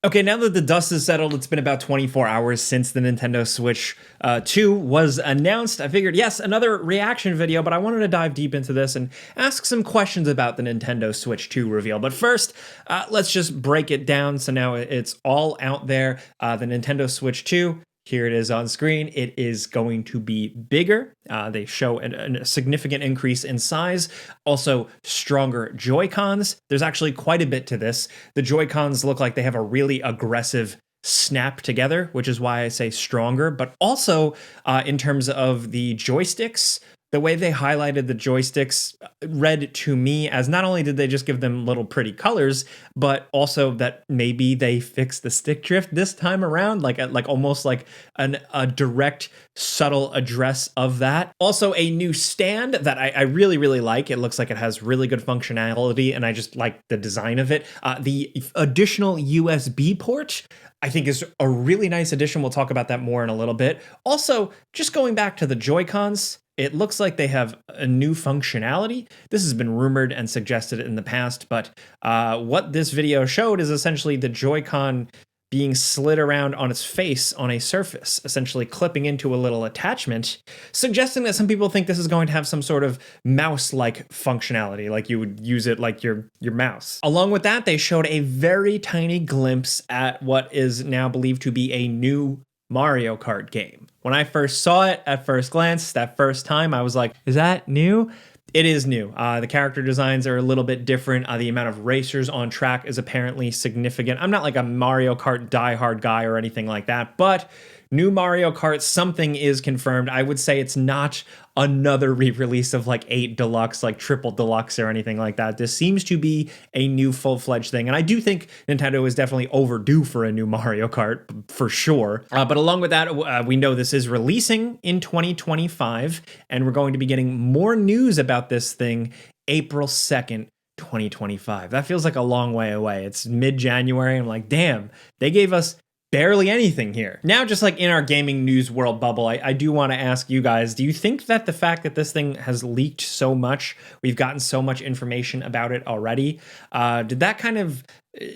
Okay, now that the dust is settled, it's been about 24 hours since the Nintendo Switch 2 was announced. I figured, yes, another reaction video, but I wanted to dive deep into this and ask some questions about the Nintendo Switch 2 reveal. But first, let's just break it down. So now it's all out there. The Nintendo Switch 2. Here it is on screen. It is going to be bigger. They show a significant increase in size. Also, stronger Joy-Cons. There's actually quite a bit to this. The Joy-Cons look like they have a really aggressive snap together, which is why I say stronger. But also, in terms of the joysticks, the way they highlighted the joysticks read to me as not only did they just give them little pretty colors, but also that maybe they fixed the stick drift this time around, like almost like a direct, subtle address of that. Also, a new stand that I really, really like. It looks like it has really good functionality, and I just like the design of it. The additional USB port, I think, is a really nice addition. We'll talk about that more in a little bit. Also, just going back to the Joy-Cons, it looks like they have a new functionality. This has been rumored and suggested in the past, but what this video showed is essentially the Joy-Con being slid around on its face on a surface, essentially clipping into a little attachment, suggesting that some people think this is going to have some sort of mouse-like functionality, like you would use it like your mouse. Along with that, they showed a very tiny glimpse at what is now believed to be a new Mario Kart game. When I first saw it at first glance, that first time, I was like, is that new? It is new. The character designs are a little bit different. The amount of racers on track is apparently significant. I'm not like a Mario Kart diehard guy or anything like that, but new Mario Kart, something is confirmed. I would say it's not another re-release of like 8 Deluxe, like Triple Deluxe or anything like that. This seems to be a new full-fledged thing. And I do think Nintendo is definitely overdue for a new Mario Kart, for sure. But along with that, we know this is releasing in 2025, and we're going to be getting more news about this thing April 2nd, 2025. That feels like a long way away. It's mid-January. I'm like, damn, they gave us barely anything here. Now, just like in our gaming news world bubble, I do want to ask you guys, do you think that the fact that this thing has leaked so much, we've gotten so much information about it already, did that kind of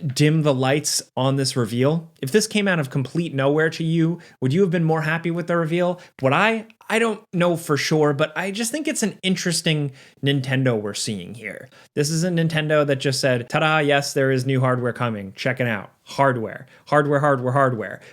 dim the lights on this reveal? If this came out of complete nowhere to you, would you have been more happy with the reveal? Would I don't know for sure, but I just think it's an interesting Nintendo we're seeing here. This is a Nintendo that just said, ta-da, yes, there is new hardware coming. Check it out. Hardware,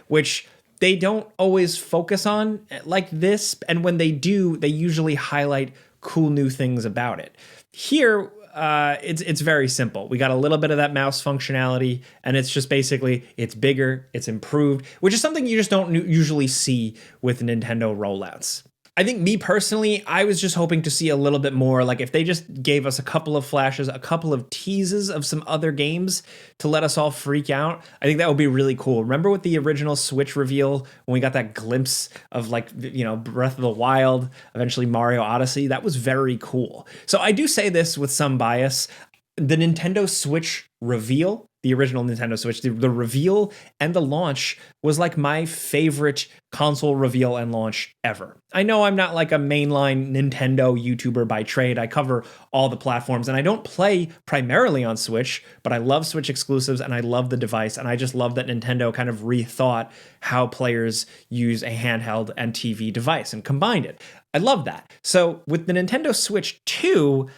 which they don't always focus on like this. And when they do, they usually highlight cool new things about it. Here, it's very simple. We got a little bit of that mouse functionality, and it's just basically, it's bigger, it's improved, which is something you just don't usually see with Nintendo rollouts. I think me personally, I was just hoping to see a little bit more, like if they just gave us a couple of flashes, a couple of teases of some other games to let us all freak out. I think that would be really cool. Remember with the original Switch reveal when we got that glimpse of like, you know, Breath of the Wild, eventually Mario Odyssey? That was very cool. So I do say this with some bias. The Nintendo Switch reveal, the original Nintendo Switch, the reveal and the launch was like my favorite console reveal and launch ever. I know I'm not like a mainline Nintendo YouTuber by trade. I cover all the platforms and I don't play primarily on Switch, but I love Switch exclusives and I love the device. And I just love that Nintendo kind of rethought how players use a handheld and TV device and combined it. I love that. So with the Nintendo Switch 2,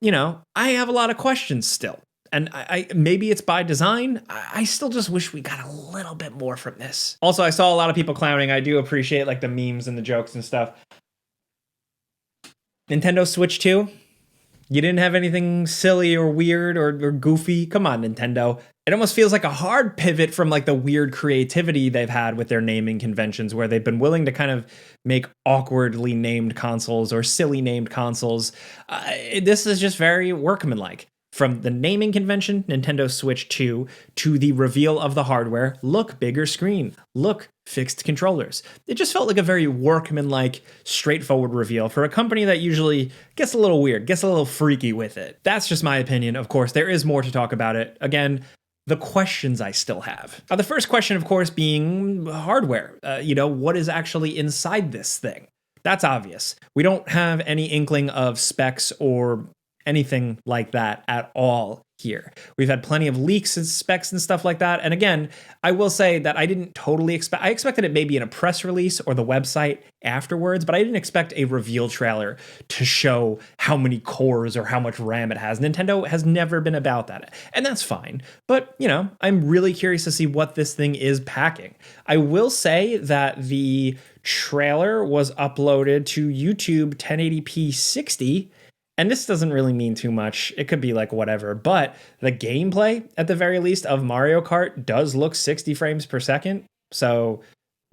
you know, I have a lot of questions still. And I maybe it's by design. I still just wish we got a little bit more from this. Also, I saw a lot of people clowning. I do appreciate like the memes and the jokes and stuff. Nintendo Switch 2? You didn't have anything silly or weird or goofy? Come on, Nintendo. It almost feels like a hard pivot from like the weird creativity they've had with their naming conventions, where they've been willing to kind of make awkwardly named consoles or silly named consoles. This is just very workmanlike. From the naming convention, Nintendo Switch 2, to the reveal of the hardware, look, bigger screen, look, fixed controllers. It just felt like a very workmanlike, straightforward reveal for a company that usually gets a little weird, gets a little freaky with it. That's just my opinion. Of course, there is more to talk about it. Again, the questions I still have. The first question, of course, being hardware. What is actually inside this thing? That's obvious. We don't have any inkling of specs or anything like that at all here. We've had plenty of leaks and specs and stuff like that. And again, I will say that I didn't totally expect, I expected it maybe in a press release or the website afterwards, but I didn't expect a reveal trailer to show how many cores or how much RAM it has. Nintendo has never been about that. And that's fine. But, you know, I'm really curious to see what this thing is packing. I will say that the trailer was uploaded to YouTube 1080p 60. And this doesn't really mean too much. It could be like whatever, but the gameplay at the very least of Mario Kart does look 60 frames per second. So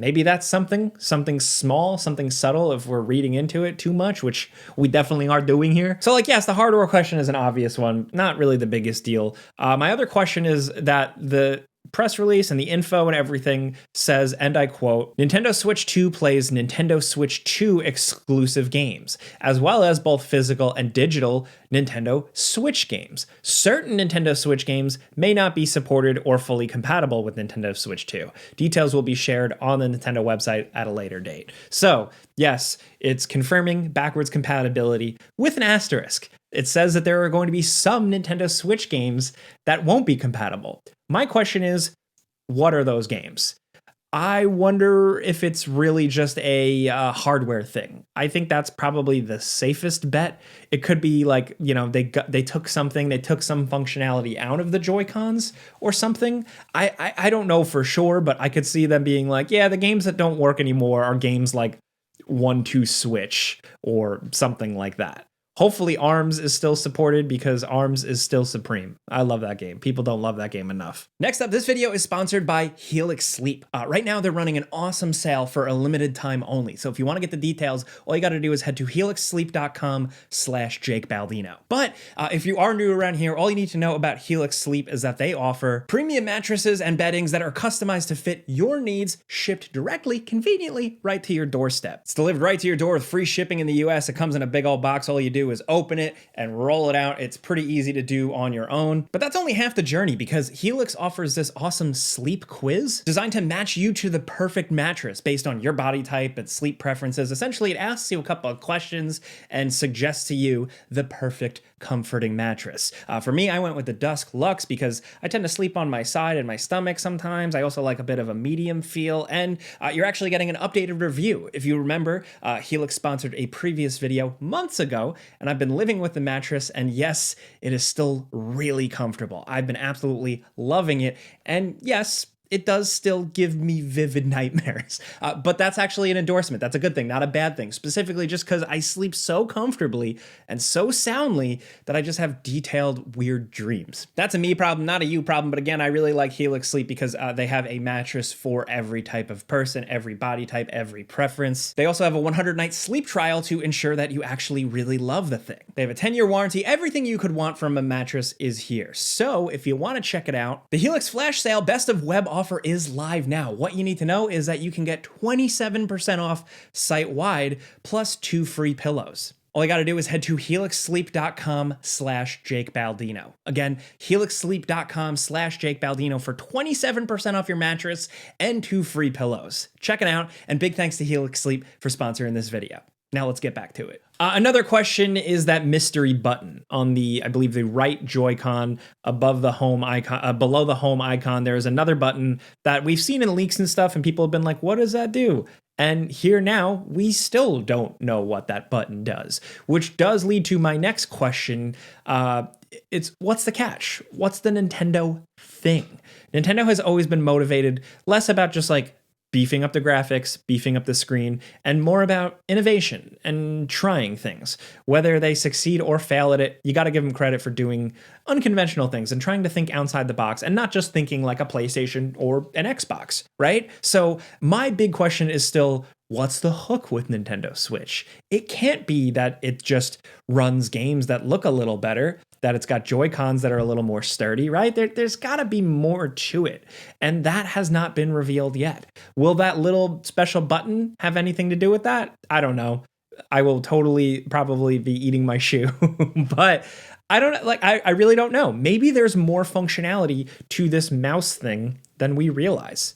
maybe that's something small, something subtle if we're reading into it too much, which we definitely are doing here. So like, yes, the hardware question is an obvious one, not really the biggest deal. My other question is that the press release and the info and everything says, and I quote, Nintendo Switch 2 plays Nintendo Switch 2 exclusive games, as well as both physical and digital Nintendo Switch games. Certain Nintendo Switch games may not be supported or fully compatible with Nintendo Switch 2. Details will be shared on the Nintendo website at a later date. So, yes, it's confirming backwards compatibility with an asterisk. It says that there are going to be some Nintendo Switch games that won't be compatible. My question is, what are those games? I wonder if it's really just a hardware thing. I think that's probably the safest bet. It could be like, you know, they took some functionality out of the Joy-Cons or something. I don't know for sure, but I could see them being like, yeah, the games that don't work anymore are games like 1-2 Switch or something like that. Hopefully ARMS is still supported because ARMS is still supreme. I love that game. People don't love that game enough. Next up, this video is sponsored by Helix Sleep. Right now, they're running an awesome sale for a limited time only. So if you want to get the details, all you got to do is head to helixsleep.com/Jake Baldino. But if you are new around here, all you need to know about Helix Sleep is that they offer premium mattresses and beddings that are customized to fit your needs, shipped directly, conveniently, right to your doorstep. It's delivered right to your door with free shipping in the US. It comes in a big old box. All you do is open it and roll it out. It's pretty easy to do on your own. But that's only half the journey because Helix offers this awesome sleep quiz designed to match you to the perfect mattress based on your body type and sleep preferences. Essentially, it asks you a couple of questions and suggests to you the perfect comforting mattress. For me, I went with the Dusk Luxe because I tend to sleep on my side and my stomach sometimes. I also like a bit of a medium feel, and you're actually getting an updated review. If you remember, Helix sponsored a previous video months ago, and I've been living with the mattress, and yes, it is still really comfortable. I've been absolutely loving it, and yes, it does still give me vivid nightmares. But that's actually an endorsement. That's a good thing, not a bad thing. Specifically just because I sleep so comfortably and so soundly that I just have detailed weird dreams. That's a me problem, not a you problem. But again, I really like Helix Sleep because they have a mattress for every type of person, every body type, every preference. They also have a 100-night sleep trial to ensure that you actually really love the thing. They have a 10-year warranty. Everything you could want from a mattress is here. So if you want to check it out, the Helix Flash Sale Best of Web offer is live now. What you need to know is that you can get 27% off site-wide plus 2 free pillows. All you got to do is head to helixsleep.com/Jake Baldino. Again, helixsleep.com/Jake Baldino for 27% off your mattress and 2 free pillows. Check it out, and big thanks to Helix Sleep for sponsoring this video. Now let's get back to it. Another question is that mystery button on the, I believe, the right Joy-Con above the home icon, below the home icon. There's another button that we've seen in leaks and stuff, and people have been like, what does that do? And here now, we still don't know what that button does, which does lead to my next question. It's what's the catch? What's the Nintendo thing? Nintendo has always been motivated less about just like beefing up the graphics, beefing up the screen, and more about innovation and trying things. Whether they succeed or fail at it, you got to give them credit for doing unconventional things and trying to think outside the box and not just thinking like a PlayStation or an Xbox, right? So my big question is still, what's the hook with Nintendo Switch? It can't be that it just runs games that look a little better, that it's got Joy-Cons that are a little more sturdy, right? There's got to be more to it. And that has not been revealed yet. Will that little special button have anything to do with that? I don't know. I will totally probably be eating my shoe. But I don't like, I really don't know. Maybe there's more functionality to this mouse thing than we realize.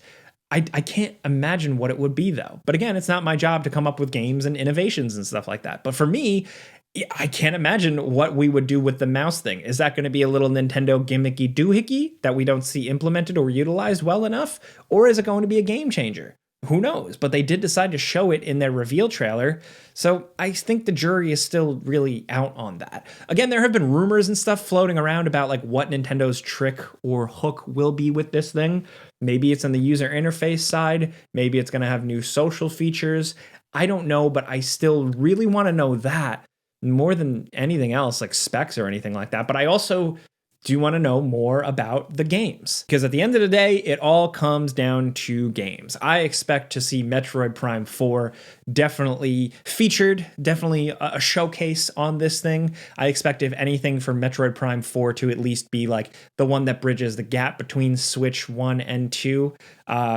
I can't imagine what it would be though. But again, it's not my job to come up with games and innovations and stuff like that. But for me, Yeah, I can't imagine what we would do with the mouse thing. Is that going to be a little Nintendo gimmicky doohickey that we don't see implemented or utilized well enough? Or is it going to be a game changer? Who knows? But they did decide to show it in their reveal trailer. So I think the jury is still really out on that. Again, there have been rumors and stuff floating around about like what Nintendo's trick or hook will be with this thing. Maybe it's on the user interface side. Maybe it's going to have new social features. I don't know, but I still really want to know that more than anything else, like specs or anything like that. But I also do want to know more about the games, because at the end of the day, it all comes down to games. I expect to see Metroid Prime 4 definitely featured, definitely a showcase on this thing. I expect, if anything, for Metroid Prime 4 to at least be like the one that bridges the gap between Switch 1 and 2,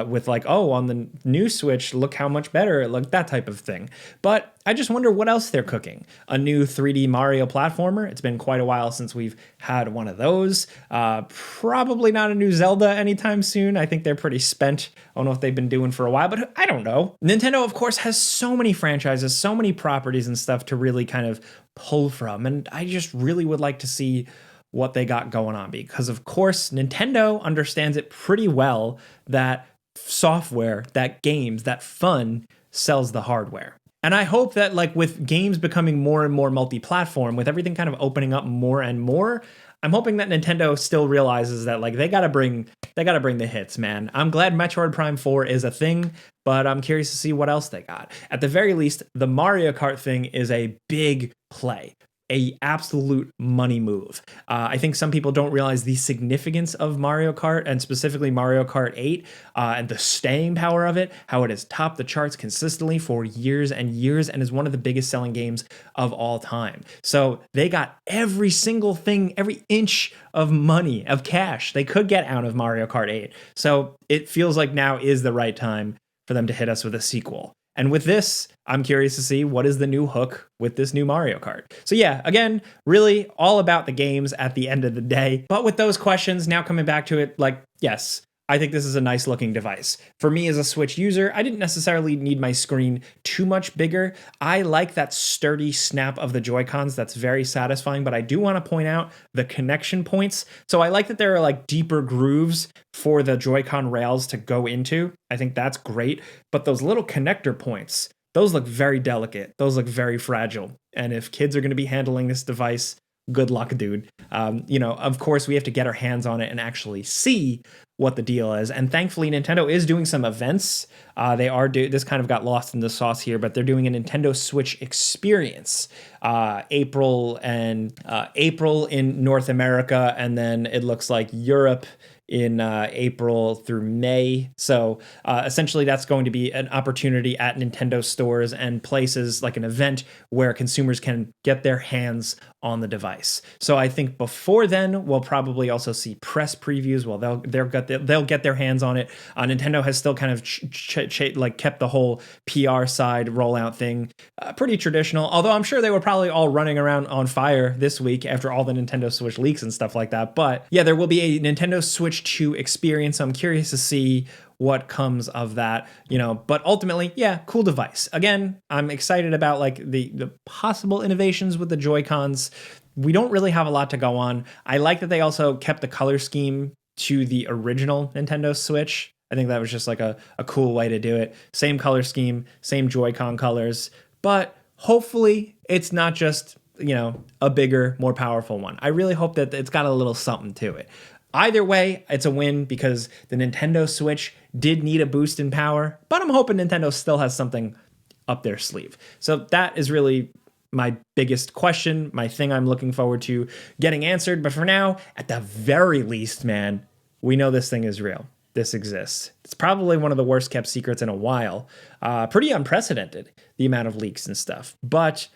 with like, oh, on the new Switch, look how much better it looked, that type of thing. But I just wonder what else they're cooking. A new 3D Mario platformer. It's been quite a while since we've had one of those. Probably not a new Zelda anytime soon. I think they're pretty spent. I don't know what they've been doing for a while, but I don't know. Nintendo, of course, has so many franchises, so many properties and stuff to really kind of pull from. And I just really would like to see what they got going on, because of course Nintendo understands it pretty well that software, that games, that fun sells the hardware. And I hope that, like, with games becoming more and more multi-platform, with everything kind of opening up more and more, I'm hoping that Nintendo still realizes that, like, they gotta bring the hits, man. I'm glad Metroid Prime 4 is a thing, but I'm curious to see what else they got. At the very least, the Mario Kart thing is a big play. A absolute money move. I think some people don't realize the significance of Mario Kart, and specifically Mario Kart 8, and the staying power of it, how it has topped the charts consistently for years and years and is one of the biggest selling games of all time. So they got every single thing, every inch of money, of cash they could get out of Mario Kart 8. So it feels like now is the right time for them to hit us with a sequel. And with this, I'm curious to see what is the new hook with this new Mario Kart. So yeah, again, really all about the games at the end of the day. But with those questions, now coming back to it, like, yes, I think this is a nice looking device. For me as a Switch user, I didn't necessarily need my screen too much bigger. I like that sturdy snap of the Joy-Cons. That's very satisfying, but I do want to point out the connection points. So I like that there are like deeper grooves for the Joy-Con rails to go into. I think that's great. But those little connector points, those look very delicate. Those look very fragile. And if kids are going to be handling this device, good luck, dude. Of course, we have to get our hands on it and actually see what the deal is. And thankfully, Nintendo is doing some events. This kind of got lost in the sauce here, but they're doing a Nintendo Switch experience. April in North America, and then it looks like Europe in April through May. So essentially that's going to be an opportunity at Nintendo stores and places, like an event where consumers can get their hands on the device. So I think before then, we'll probably also see press previews. Well, they'll get their hands on it. Nintendo has still kind of kept the whole PR side rollout thing pretty traditional, although I'm sure they were probably all running around on fire this week after all the Nintendo Switch leaks and stuff like that. But yeah, there will be a Nintendo Switch 2 experience. I'm curious to see what comes of that, but ultimately, yeah, cool device. Again, I'm excited about like the possible innovations with the Joy-Cons. We don't really have a lot to go on. I like that they also kept the color scheme to the original Nintendo Switch. I think that was just like a cool way to do it. Same color scheme, same Joy-Con colors, but hopefully it's not just, a bigger, more powerful one. I really hope that it's got a little something to it. Either way, it's a win because the Nintendo Switch did need a boost in power, but I'm hoping Nintendo still has something up their sleeve. So that is really my biggest question, my thing I'm looking forward to getting answered. But for now, at the very least, man, we know this thing is real. This exists. It's probably one of the worst kept secrets in a while. Pretty unprecedented, the amount of leaks and stuff. But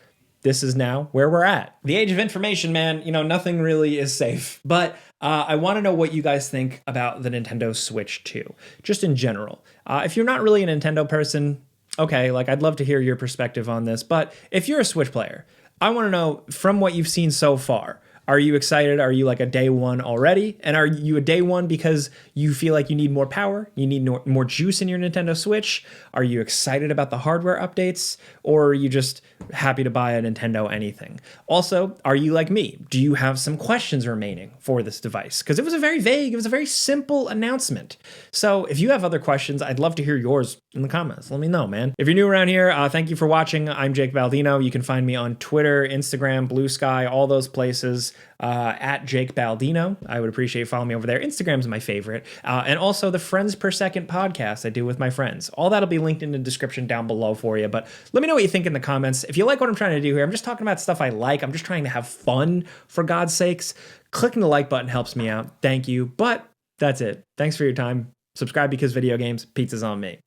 this is now where we're at. The age of information, man, nothing really is safe. But I want to know what you guys think about the Nintendo Switch 2, just in general. If you're not really a Nintendo person, okay, I'd love to hear your perspective on this. But if you're a Switch player, I want to know, from what you've seen so far, Are you excited? Are you like a day one already? And are you a day one because you feel like you need more power? You need more juice in your Nintendo Switch? Are you excited about the hardware updates? Or are you just happy to buy a Nintendo anything? Also, are you like me? Do you have some questions remaining for this device? Because it was a very vague, it was a very simple announcement. So if you have other questions, I'd love to hear yours in the comments. Let me know, man. If you're new around here, thank you for watching. I'm Jake Baldino. You can find me on Twitter, Instagram, Blue Sky, all those places at Jake Baldino. I would appreciate following me over there. Instagram's my favorite. And also the Friends Per Second podcast I do with my friends. All that'll be linked in the description down below for you. But let me know what you think in the comments. If you like what I'm trying to do here, I'm just talking about stuff I like. I'm just trying to have fun, for God's sakes. Clicking the like button helps me out. Thank you. But that's it. Thanks for your time. Subscribe because video games. Pizza's on me.